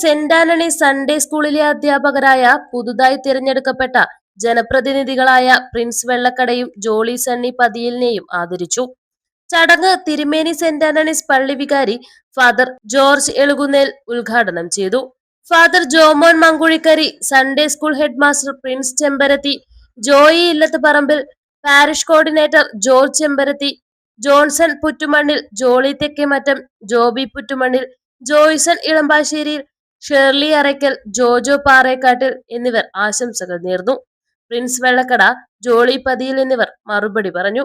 Saint Antony Sunday സ്കൂളിലെ അധ്യാപകരായ പുതുതായി തിരഞ്ഞെടുക്കപ്പെട്ട ജനപ്രതിനിധികളായ പ്രിൻസ് വെള്ളക്കടയും ജോളി സണ്ണി പതിയലിനെയും ആദരിച്ചു. ചടങ്ങ് തിരുമേനി സെന്റ് ആന്റണീസ് പള്ളി വികാരി ഫാദർ ജോർജ് എളുകുന്നേൽ ഉദ്ഘാടനം ചെയ്തു. Father Jomon Mankuzhikary, Sunday school head master Prince ചെമ്പരത്തി, ജോയി ഇല്ലത്ത് പറമ്പിൽ, പാരിഷ് കോർഡിനേറ്റർ ജോർജ് ചെമ്പരത്തി, ജോൺസൺ പുറ്റുമണ്ണിൽ, ജോളി തെക്കേമറ്റം, ജോബി പുറ്റുമണ്ണിൽ, ജോയ്സൺ ഇളമ്പാശ്ശേരിയിൽ, ഷേർലി അറയ്ക്കൽ, ജോജോ പാറേക്കാട്ടിൽ എന്നിവർ ആശംസകൾ നേർന്നു. പ്രിൻസ് വെള്ളക്കട, ജോളി പതിയിൽ എന്നിവർ മറുപടി പറഞ്ഞു.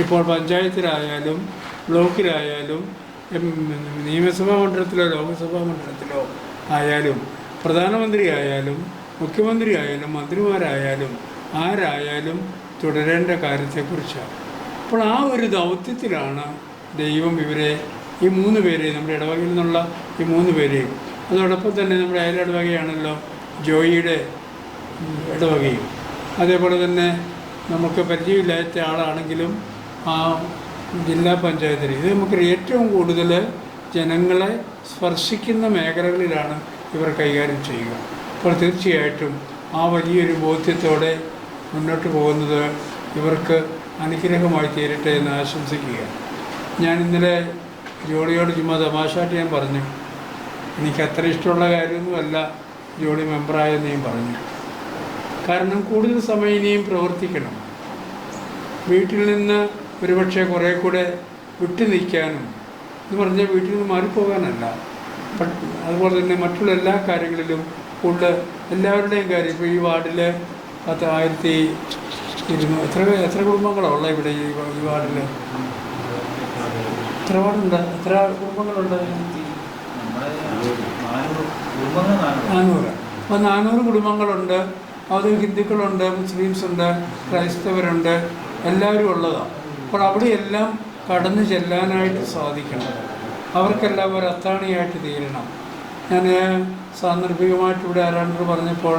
ഇപ്പോൾ പഞ്ചായത്തിലായാലും ബ്ലോക്കിലായാലും നിയമസഭാ മണ്ഡലത്തിലോ ലോക്സഭാ മണ്ഡലത്തിലോ ആയാലും പ്രധാനമന്ത്രി ആയാലും മുഖ്യമന്ത്രി ആയാലും മന്ത്രിമാരായാലും ആരായാലും തുടരേണ്ട കാര്യത്തെക്കുറിച്ചാണ്. അപ്പോൾ ആ ഒരു ദൗത്യത്തിലാണ് ദൈവം ഇവരെ ഈ 3 പേരെയും നമ്മുടെ ഇടവകയിൽ നിന്നുള്ള ഈ 3 പേരെയും, അതോടൊപ്പം തന്നെ നമ്മുടെ അയലിടവകയാണല്ലോ ജോയിയുടെ ഇടവകയും, അതേപോലെ തന്നെ നമുക്ക് പരിചയമില്ലാത്ത ആളാണെങ്കിലും ആ ജില്ലാ പഞ്ചായത്തിൽ ഇത് നമുക്ക് ഏറ്റവും കൂടുതൽ ജനങ്ങളെ സ്പർശിക്കുന്ന മേഖലകളിലാണ് ഇവർ കൈകാര്യം ചെയ്യുക. അപ്പോൾ തീർച്ചയായിട്ടും ആ വലിയൊരു ബോധ്യത്തോടെ മുന്നോട്ട് പോകുന്നത് ഇവർക്ക് അനുഗ്രഹമായി തീരട്ടെ എന്ന് ആശംസിക്കുക. ഞാൻ ഇന്നലെ ജോളിയോട് ചുമ്മാ തമാശയായിട്ട് ഞാൻ പറഞ്ഞു, എനിക്ക് അത്ര ഇഷ്ടമുള്ള കാര്യമൊന്നുമല്ല ജോളി മെമ്പറായെന്ന് ഞാൻ പറഞ്ഞു. കാരണം കൂടുതൽ സമയം ഇനിയും പ്രവർത്തിക്കണം. വീട്ടിൽ നിന്ന് ഒരുപക്ഷെ കുറേ കൂടെ വിട്ടു നിൽക്കാനും എന്ന് പറഞ്ഞാൽ വീട്ടിൽ നിന്ന് മാറിപ്പോകാനല്ല, അതുപോലെ തന്നെ മറ്റുള്ള എല്ലാ കാര്യങ്ങളിലും കൂടുതൽ എല്ലാവരുടെയും കാര്യം. ഇപ്പോൾ ഈ വാർഡിൽ 1200 എത്ര കുടുംബങ്ങളാണ് ഉള്ളത് ഇവിടെ ഈ വാർഡിൽ? എത്ര വാർഡുണ്ട്? എത്ര കുടുംബങ്ങളുണ്ട്? 400. അപ്പോൾ 400 കുടുംബങ്ങളുണ്ട്. അത് ഹിന്ദുക്കളുണ്ട്, മുസ്ലിംസ് ഉണ്ട്, ക്രൈസ്തവരുണ്ട്, എല്ലാവരും ഉള്ളതാണ്. അപ്പോൾ അവിടെയെല്ലാം കടന്നു ചെല്ലാനായിട്ട് സാധിക്കണം. അവർക്കെല്ലാം ഒരു അത്താണിയായിട്ട് തീരണം. ഞാൻ സാന്ദർഭികമായിട്ട് ഇവിടെ ആരാണ്ട് പറഞ്ഞപ്പോൾ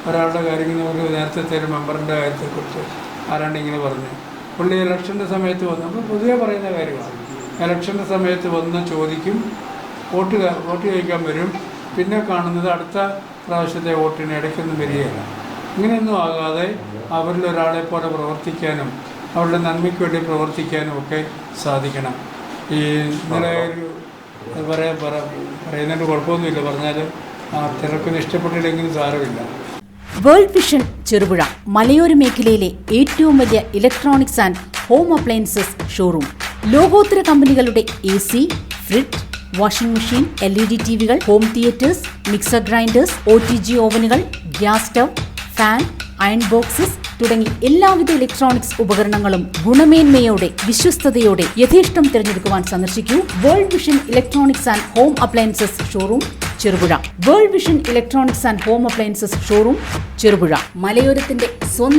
ഒരാളുടെ കാര്യം ഒരു നേരത്തെ ഒരു മെമ്പറിൻ്റെ കാര്യത്തെക്കുറിച്ച് ആരാണ്ട് ഇങ്ങനെ പറഞ്ഞു. പുള്ളി ഇലക്ഷൻ്റെ സമയത്ത് വന്ന്, അപ്പോൾ പൊതുവെ പറയുന്ന കാര്യമാണ്, ഇലക്ഷൻ്റെ സമയത്ത് വന്ന് ചോദിക്കും, വോട്ട് ചോദിക്കാൻ വരും, പിന്നെ കാണുന്നത് അടുത്ത പ്രാവശ്യത്തെ വോട്ടിന് ഇടയ്ക്കൊന്നും വരികയില്ല. ഇങ്ങനെയൊന്നും ആകാതെ അവരിൽ ഒരാളെ പോലെ പ്രവർത്തിക്കാനും അവരുടെ നന്മയ്ക്ക് വേണ്ടി പ്രവർത്തിക്കാനും ഒക്കെ സാധിക്കണം. ഈ ഇന്നലെ ഒരു പറയുന്നതിന് കുഴപ്പമൊന്നുമില്ല, പറഞ്ഞാലും ആ തിരക്കൊന്നും ഇഷ്ടപ്പെട്ടില്ലെങ്കിലും സാരമില്ല. വേൾഡ് വിഷൻ ചെറുപുഴ മലയോര മേഖലയിലെ ഏറ്റവും വലിയ electronics and home appliances showroom. ലോകോത്തര കമ്പനികളുടെ AC, fridge, washing machine, LED TVകൾ, home theatres, mixer grinders, OTG ഓവനുകൾ, gas stove, fan, iron boxes തുടങ്ങി എല്ലാവിധ ഇലക്ട്രോണിക്സ് ഉപകരണങ്ങളും ഗുണമേന്മയോടെ വിശ്വസ്തയോടെ യഥേഷ്ടം തിരഞ്ഞെടുക്കുവാൻ സന്ദർശിക്കൂ World Vision electronics and home appliances showroom Cherupuzha. World Vision electronics and home appliances showroom Cherupuzha, മലയോരത്തിന്റെ സ്വന്തം